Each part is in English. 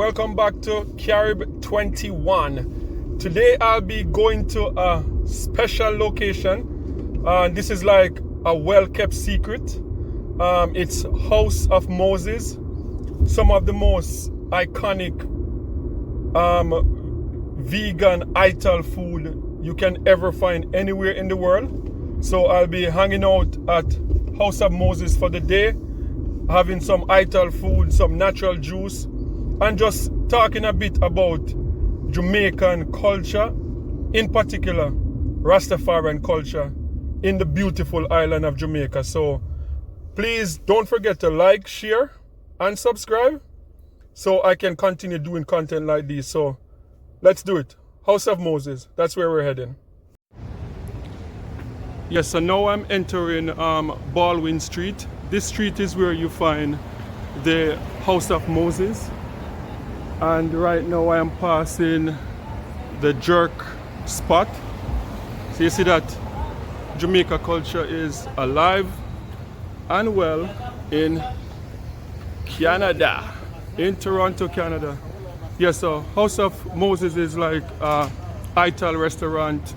Welcome back to Carib 21. Today I'll be going to a special location. This is like a well-kept secret. It's House of Moses. Some of the most iconic vegan ital food you can ever find anywhere in the world. So I'll be hanging out at House of Moses for the day, having some ital food, some natural juice, and just talking a bit about Jamaican culture, in particular Rastafarian culture in the beautiful island of Jamaica. So please don't forget to like, share, and subscribe so I can continue doing content like this. So let's do it. House of Moses, that's where we're heading. Yes, so now I'm entering Baldwin Street. This street is where you find the House of Moses. And right now I am passing the jerk spot. So you see that Jamaica culture is alive and well in Canada, in Toronto, Canada. Yeah, so House of Moses is like a ital restaurant.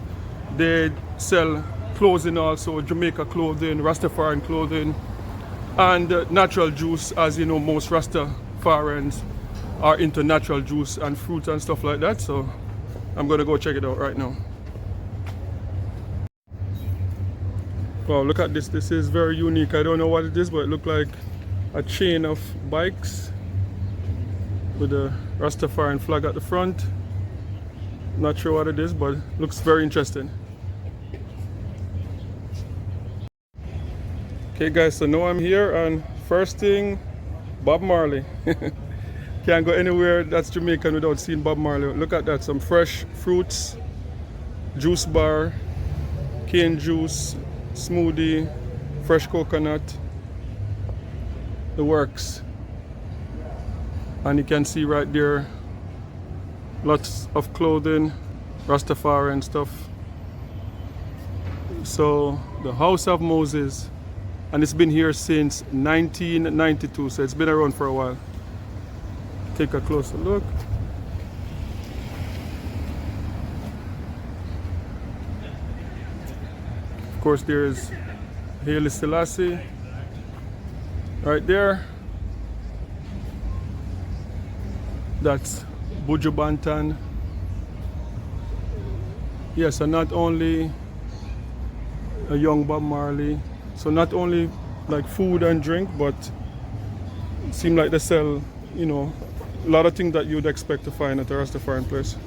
They sell clothing also, Jamaica clothing, Rastafarian clothing, and natural juice. As you know, most Rastafarians are into natural juice and fruit and stuff like that. So I'm gonna go check it out right now. Wow, look at this. This is very unique. I don't know what it is, but it looks like a chain of bikes with a Rastafarian flag at the front. Not sure what it is, but looks very interesting. Okay guys, so now I'm here, and first thing, Bob Marley. Can't go anywhere that's Jamaican without seeing Bob Marley. Look at that, some fresh fruits, juice bar, cane juice, smoothie, fresh coconut, the works. And you can see right there, lots of clothing, Rastafarian stuff. So the House of Moses, and it's been here since 1992, so it's been around for a while. Take a closer look. Of course, there's Haile Selassie right there. That's Buju Banton. Yes, and not only a young Bob Marley. So not only like food and drink, but it seems like they sell, you know, a lot of things that you'd expect to find at a Rastafarian place.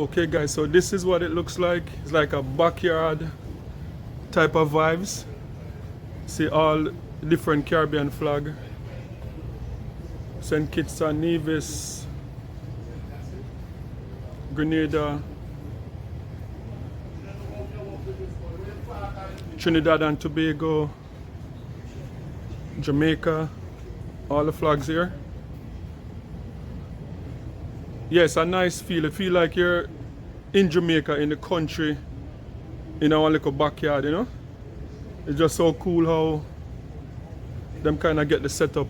Okay guys, so this is what it looks like. It's like a backyard type of vibes. See all different Caribbean flag. St. Kitts and Nevis, Grenada, Trinidad and Tobago, Jamaica, all the flags here. Yes, a nice feel. I feel like you're in Jamaica, in the country, in our little backyard, you know? It's just so cool how them kind of get the setup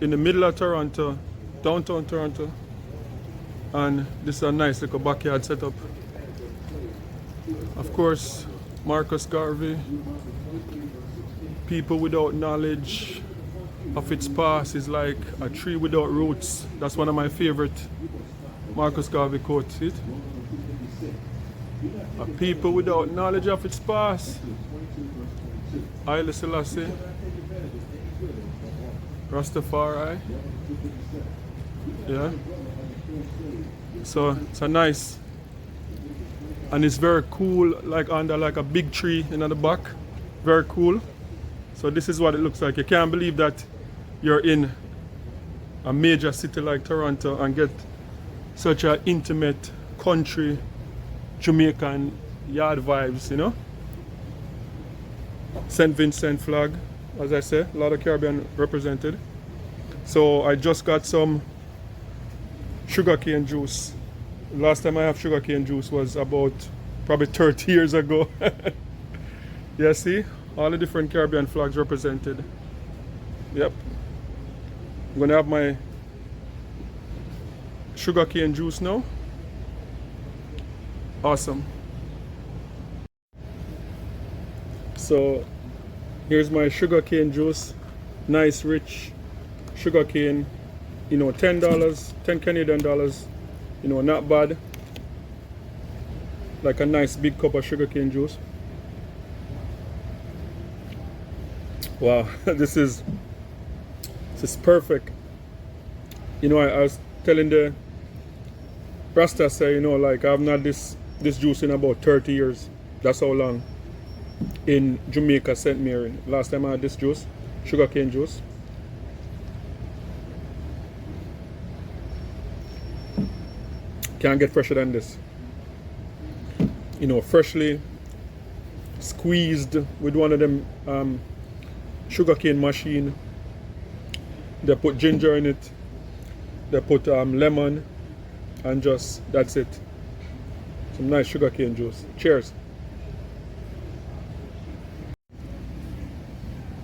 in the middle of Toronto, downtown Toronto. And this is a nice little backyard setup. Of course, Marcus Garvey, people without knowledge of its past is like a tree without roots. That's one of my favorite Marcus Garvey quotes. See it? A people without knowledge of its past. Haile Selassie, Rastafari. Yeah. So it's a nice, and it's very cool, like under like a big tree in the back. Very cool. So this is what it looks like. You can't believe that you're in a major city like Toronto and get such an intimate country Jamaican yard vibes, you know? St. Vincent flag. As I say, a lot of Caribbean represented. So I just got some sugarcane juice. Last time I have sugarcane juice was about probably 30 years ago. Yeah, see? All the different Caribbean flags represented. Yep. I'm gonna have my sugarcane juice now. Awesome. So here's my sugarcane juice. Nice rich sugarcane. You know, $10, 10 Canadian dollars. You know, not bad. Like a nice big cup of sugarcane juice. Wow, this is perfect. You know, I was telling the Rasta, say, you know, like I've not this juice in about 30 years. That's how long. In Jamaica, St. Mary. Last time I had this juice, sugarcane juice. Can't get fresher than this. You know, freshly squeezed with one of them sugarcane machine. They put ginger in it. They put lemon, and just that's it. Some nice sugarcane juice. Cheers.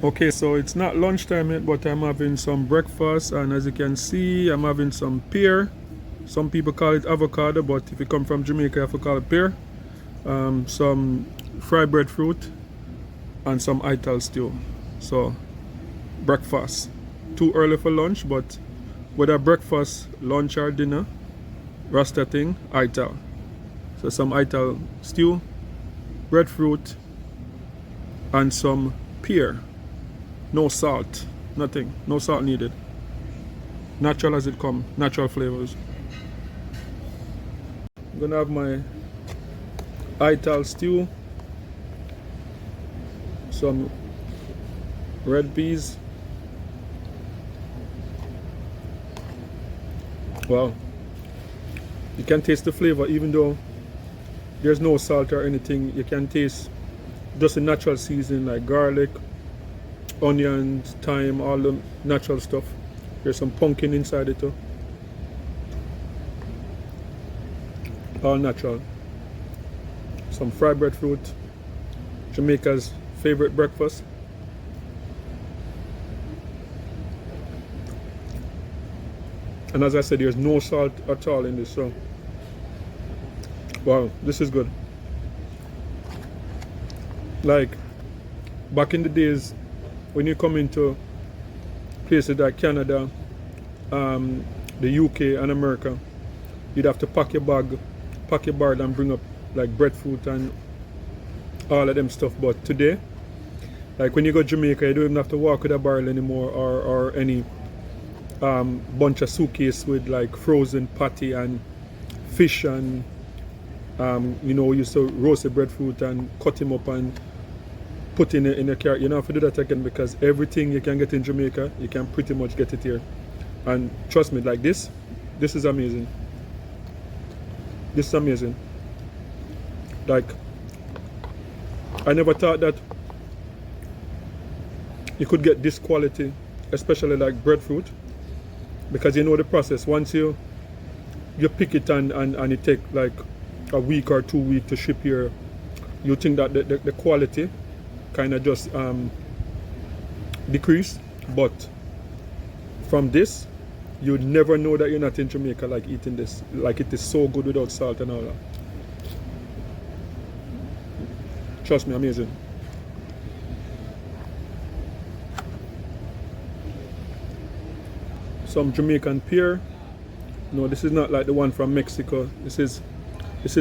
Okay, so it's not lunchtime yet, but I'm having some breakfast, and as you can see, I'm having some pear. Some people call it avocado, but if you come from Jamaica, you have to call it pear. Some fried breadfruit, and some ital stew. So, breakfast. Too early for lunch, but whether breakfast, lunch, or dinner, Rasta thing, ital. So some ital stew, breadfruit, and some pear. No salt, nothing, no salt needed. Natural as it comes, natural flavors. I'm gonna have my ital stew, some red peas. Wow, you can taste the flavor even though there's no salt or anything. You can taste just the natural seasoning like garlic, onions, thyme, all the natural stuff. There's some pumpkin inside it too. All natural. Some fried breadfruit, Jamaica's favorite breakfast. And as I said, there's no salt at all in this, so wow, this is good. Like back in the days when you come into places like Canada, the UK and America, you'd have to pack your bag, pack your barrel and bring up like breadfruit and all of them stuff. But today, like when you go to Jamaica, you don't even have to walk with a barrel anymore, or any bunch of suitcase with like frozen patty and fish, and you know, we used to roast the breadfruit and cut him up and put in a carrot. You don't have to do that again, because everything you can get in Jamaica, you can pretty much get it here. And trust me, like this is amazing. This is amazing. Like, I never thought that you could get this quality, especially like breadfruit, because you know the process. Once you pick it and it take like a week or 2 weeks to ship here, you think that the quality kind of just decrease. But from this, you never know that you're not in Jamaica, like eating this. Like, it is so good without salt and all that. Trust me, amazing. Some Jamaican pear. No, this is not like the one from Mexico. This is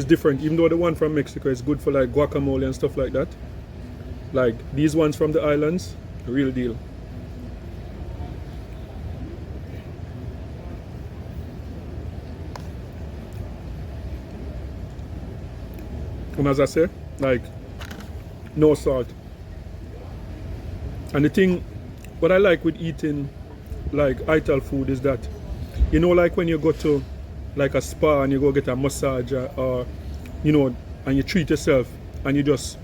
different. Even though the one from Mexico is good for like guacamole and stuff like that, like these ones from the islands, the real deal. And as I say, like, no salt. And the thing, what I like with eating like ital food is that, you know, like when you go to like a spa and you go get a massage, or you know, and you treat yourself and you just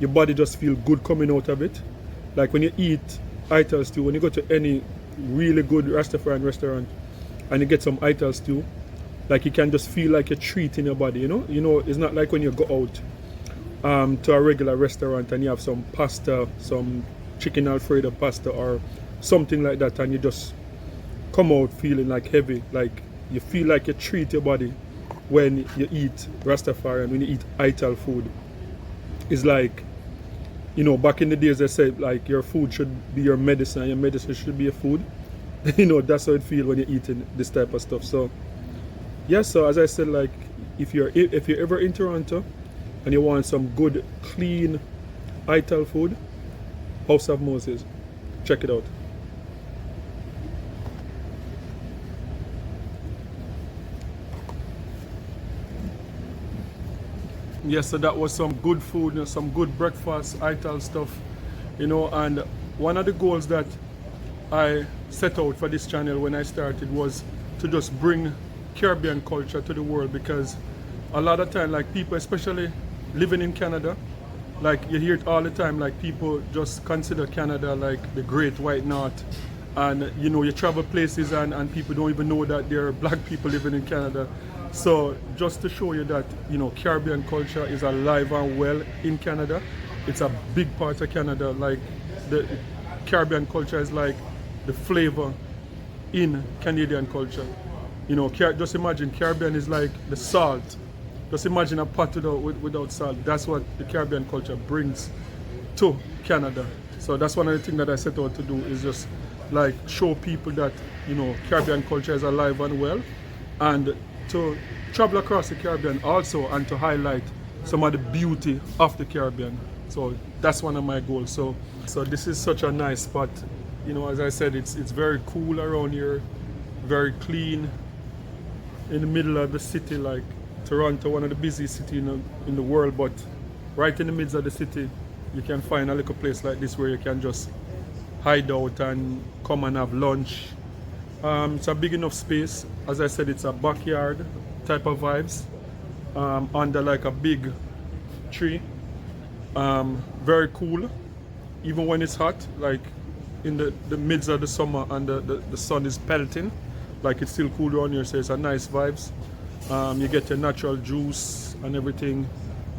your body just feel good coming out of it. Like when you eat ital stew, when you go to any really good Rastafarian restaurant and you get some ital stew, like you can just feel like a treat in your body, you know? You know, it's not like when you go out to a regular restaurant and you have some pasta, some chicken Alfredo pasta or something like that, and you just come out feeling like heavy, like you feel like you treat your body when you eat Rastafarian, when you eat ital food. It's like, you know, back in the days they said like your food should be your medicine and your medicine should be your food. You know, that's how it feels when you're eating this type of stuff. So yeah, so as I said, like if you're ever in Toronto and you want some good clean ital food, House of Moses, check it out. Yes, so that was some good food, you know, some good breakfast, ital stuff, you know. And one of the goals that I set out for this channel when I started was to just bring Caribbean culture to the world, because a lot of time, like people, especially living in Canada, like you hear it all the time, like people just consider Canada like the great white north, and you know, you travel places and people don't even know that there are black people living in Canada. So just to show you that, you know, Caribbean culture is alive and well in Canada. It's a big part of Canada. Like the Caribbean culture is like the flavor in Canadian culture. You know, just imagine Caribbean is like the salt. Just imagine a pot without salt. That's what the Caribbean culture brings to Canada. So that's one of the things that I set out to do, is just like show people that, you know, Caribbean culture is alive and well, and to travel across the Caribbean also, and to highlight some of the beauty of the Caribbean. So that's one of my goals. So this is such a nice spot. You know, as I said, it's very cool around here, very clean, in the middle of the city, like Toronto, one of the busiest cities in the world, but right in the midst of the city, you can find a little place like this where you can just hide out and come and have lunch. It's a big enough space. As I said, it's a backyard type of vibes, under like a big tree. Very cool, even when it's hot, like in the midst of the summer and the sun is pelting, like it's still cool around here, so it's a nice vibes. You get your natural juice and everything.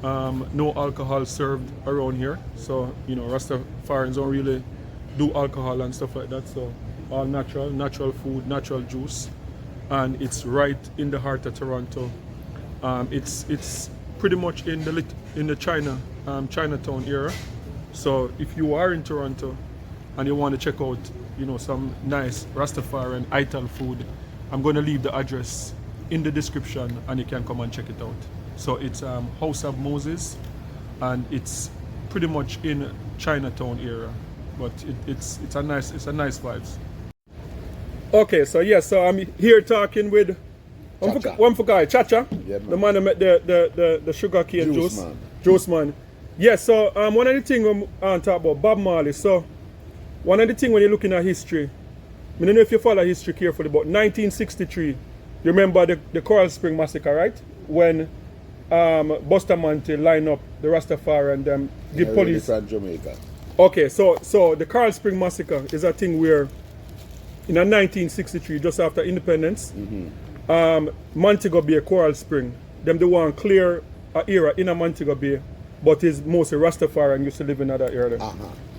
No alcohol served around here, so you know, Rastafarians don't really do alcohol and stuff like that, so all natural food, natural juice, and it's right in the heart of Toronto. It's pretty much in the Chinatown area. So if you are in Toronto and you want to check out, you know, some nice Rastafarian ital food, I'm going to leave the address in the description and you can come and check it out. So it's House of Moses, and it's pretty much in Chinatown area, but it's a nice vibes. Okay, so yes, so I'm here talking with one for guy, Chacha, yeah, the man who made the sugar cane juice. Juice man. Yes, so one of the things I'm talking about Bob Marley. So one of the things when you're looking at history, I don't know if you follow history carefully, but 1963, you remember the Coral Spring Massacre, right? When Bustamante lined up the Rastafari and give police from Jamaica. Okay, so the Coral Spring Massacre is a thing where in 1963, just after independence, Montego Bay, Coral Spring, them the one clear era in a Montego Bay, but is mostly Rastafarian used to live in that area.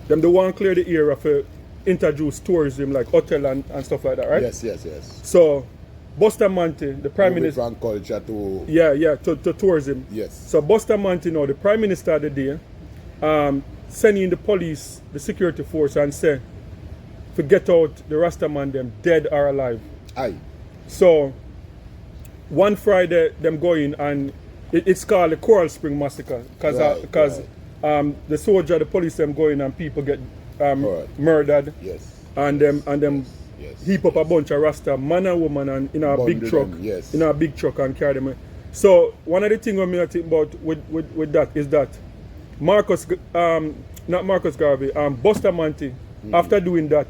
Them the one clear the area for introduce tourism like hotel and stuff like that, right? Yes. So Bustamante, the prime minister, from culture to to tourism. Yes. So Bustamante, you know, the prime minister of the day, sending the police, the security force, and say, forget out the Rastaman, them dead or alive. Aye. So one Friday, them going, and it's called the Coral Spring Massacre, because the soldier, the police, them going, and people get murdered. Yes. And them heap up a bunch of Rasta man and woman and in a big truck, in a big truck, and carry them. So one of the things I think about with that is that not Marcus Garvey, Bustamante, after doing that,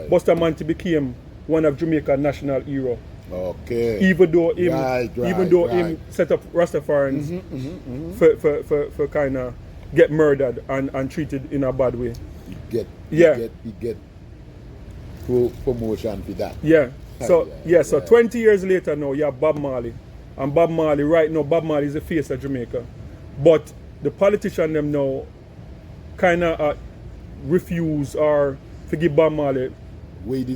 Bustamante became one of Jamaica's national hero. Okay. Even though him set up Rastafarians for kind of get murdered and treated in a bad way. You get promotion for that. Yeah. So Yeah, so 20 years later now, you have Bob Marley. And Bob Marley, right now, Bob Marley is the face of Jamaica. But the politicians them now kind of refuse or forgive Bob Marley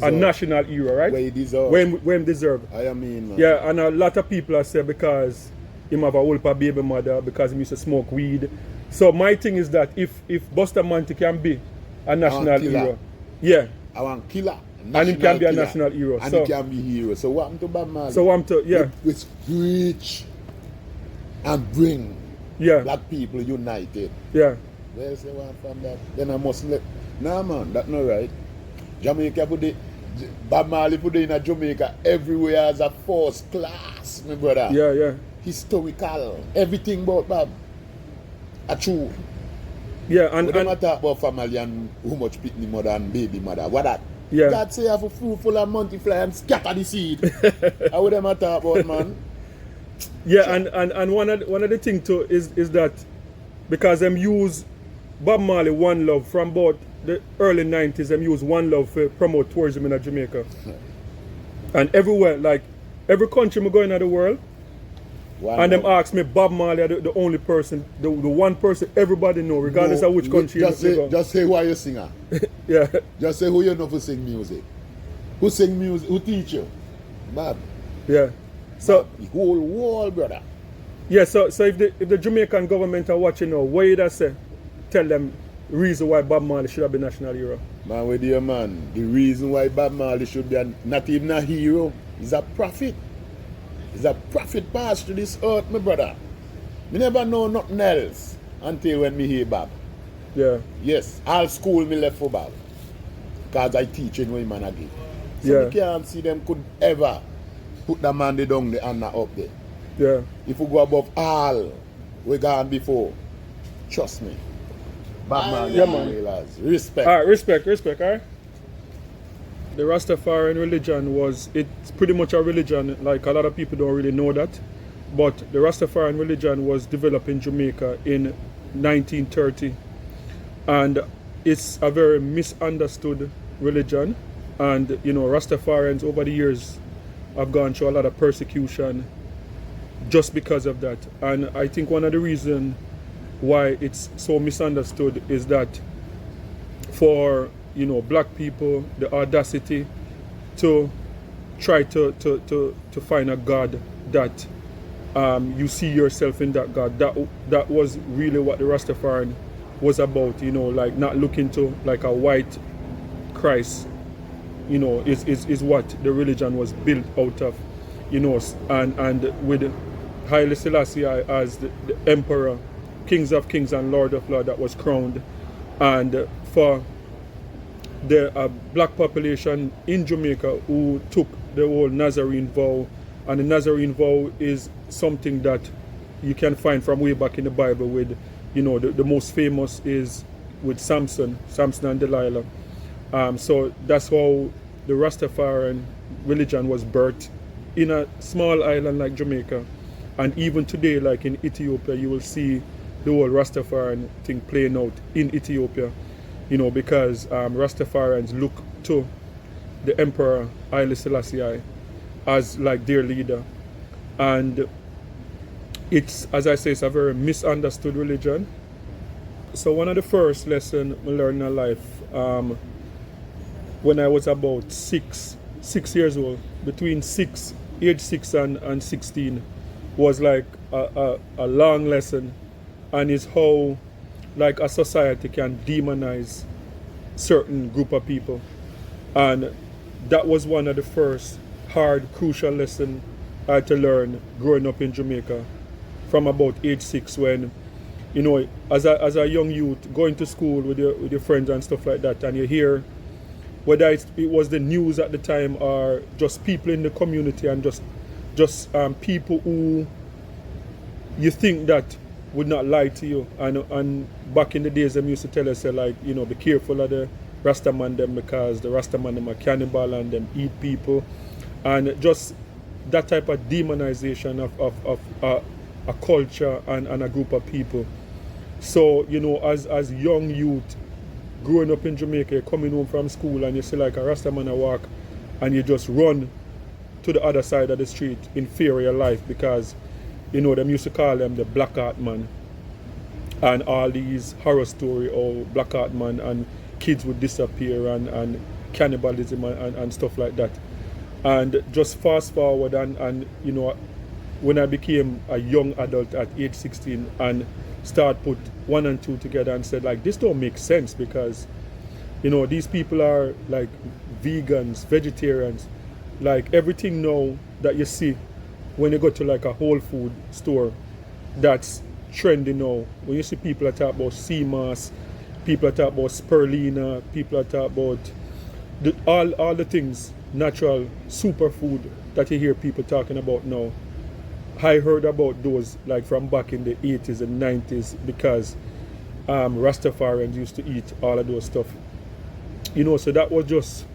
a national hero, right? Where he deserve. When deserve. I mean, man. Yeah, and a lot of people have said because him have a whole baby mother, because he used to smoke weed. So my thing is that if Busta Manti can be a national hero, yeah. I want killer. And he can be a national hero. And so, he can be hero. So what happened to Bob Marley? So what happened to, yeah. Let's preach and bring black people united. Yeah. Where's the one from that? Then I must let. Nah, man, that's not right. Jamaica put it. Bob Marley put it in a Jamaica everywhere as a first class, my brother. Yeah. Historical. Everything about Bob. A true. Yeah, and we don't talk about family and how much pitney mother and baby mother. What that? Yeah. God say have a fruitful and multiply and scatter the seed. How would them talk about, man? Yeah, and one of the things too is that because them use Bob Marley One Love from about the early 90s, them use One Love to promote tourism in Jamaica. And everywhere, like every country me go in the world, them ask me Bob Marley the only person, the one person everybody know, regardless of which country just you say, go. Just say why you singer. Yeah. Just say who you know for sing music. Who sing music? Who teach you? Bob. Yeah. So the whole world, brother. Yeah. So if the Jamaican government are watching now, what you say? Tell them the reason why Bob Marley should have been national hero. Man, with you, man. The reason why Bob Marley should be not even a hero is a prophet. He's a prophet passed to this earth, my brother. Me never know nothing else until when me hear Bob. Yeah. Yes, all school me left for Bob. Because I teach in way man again. So me can't see them could ever put the man down the and up there. Yeah. If we go above all we gone before, trust me. Bob Marley, yeah, man. Respect. Alright, respect, alright? The Rastafarian religion it's pretty much a religion, like a lot of people don't really know that, but the Rastafarian religion was developed in Jamaica in 1930, and it's a very misunderstood religion, and Rastafarians over the years have gone through a lot of persecution just because of that. And I think one of the reasons why it's so misunderstood is that for black people, the audacity to try to find a God that you see yourself in that God. That was really what the Rastafarian was about, like not looking to like a white Christ, is what the religion was built out of, and with Haile Selassie as the emperor, Kings of Kings and Lord of Lords that was crowned, and for the black population in Jamaica who took the whole Nazarene vow, and the Nazarene vow is something that you can find from way back in the Bible with, the most famous is with Samson and Delilah. So that's how the Rastafarian religion was birthed in a small island like Jamaica. And even today, like in Ethiopia, you will see the whole Rastafarian thing playing out in Ethiopia. Because Rastafarians look to the Emperor Haile Selassie as like their leader. And it's, as I say, it's a very misunderstood religion. So one of the first lessons I learned in life, when I was about 6 years old, between age 6 and 16, was like a long lesson, and is how like a society can demonize certain group of people. And that was one of the first hard, crucial lessons I had to learn growing up in Jamaica from about age 6, when, as a young youth, going to school with your friends and stuff like that, and you hear, whether it was the news at the time or just people in the community, and just people who you think that would not lie to you, and back in the days them used to tell us be careful of the Rastaman them, because the Rastaman them are cannibal and them eat people, and just that type of demonization of a culture and a group of people. So, you know, as young youth growing up in Jamaica, you're coming home from school and you see like a Rasta man a walk and you just run to the other side of the street in fear of your life because, you know, them used to call them the Black Heart Man. And all these horror story or Black Heart Man and kids would disappear and cannibalism and stuff like that. And just fast forward and you know, when I became a young adult at age 16 and start put 1 and 2 together and said like, this don't make sense because, you know, these people are like vegans, vegetarians, like everything now that you see when you go to like a Whole Food store that's trendy now. When you see people that talk about sea moss, people that talk about spirulina, people that talk about all the things, natural superfood that you hear people talking about now. I heard about those like from back in the 80s and 90s because Rastafarians used to eat all of those stuff. You know, so that was just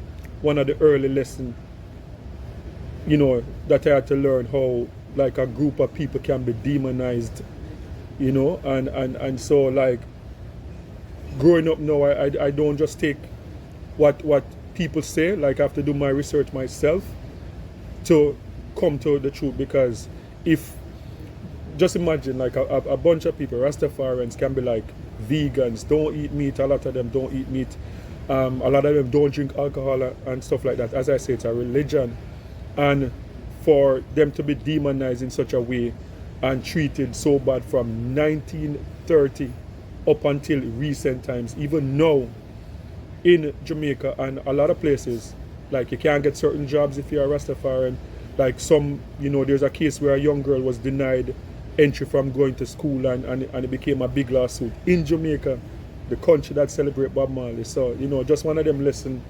one of the early lessons, you know, that I had to learn how like a group of people can be demonized, you know, and so like growing up now, I don't just take what people say, like I have to do my research myself to come to the truth because if, just imagine like a bunch of people, Rastafarians can be like vegans, don't eat meat, a lot of them don't eat meat, a lot of them don't drink alcohol and stuff like that. As I say, it's a religion, and for them to be demonized in such a way and treated so bad from 1930 up until recent times, even now in Jamaica and a lot of places, like you can't get certain jobs if you're a Rastafarian. Like some, you know, there's a case where a young girl was denied entry from going to school and it became a big lawsuit in Jamaica, the country that celebrates Bob Marley. So, you know, just one of them lessons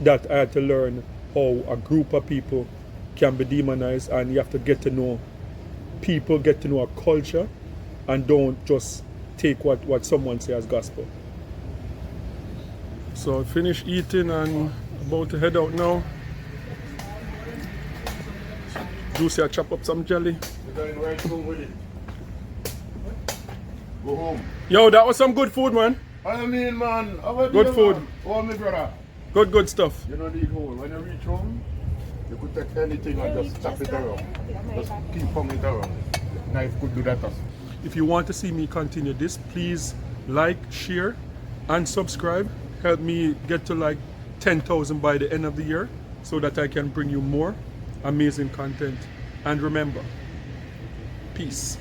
that I had to learn, how a group of people can be demonized, and you have to get to know people, get to know a culture, and don't just take what someone says as gospel. So I finished eating and about to head out now. Juicy, I chop up some jelly. You're going right home with it. Go home. Yo, that was some good food, man. I mean, man. Good food. Man? Oh, my brother. Good stuff. You don't need hole. When you reach home, you could take anything and just chop it around. Just keep on it around. Knife could do that. If you want to see me continue this, please like, share, and subscribe. Help me get to like 10,000 by the end of the year so that I can bring you more amazing content. And remember, peace.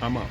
I'm out.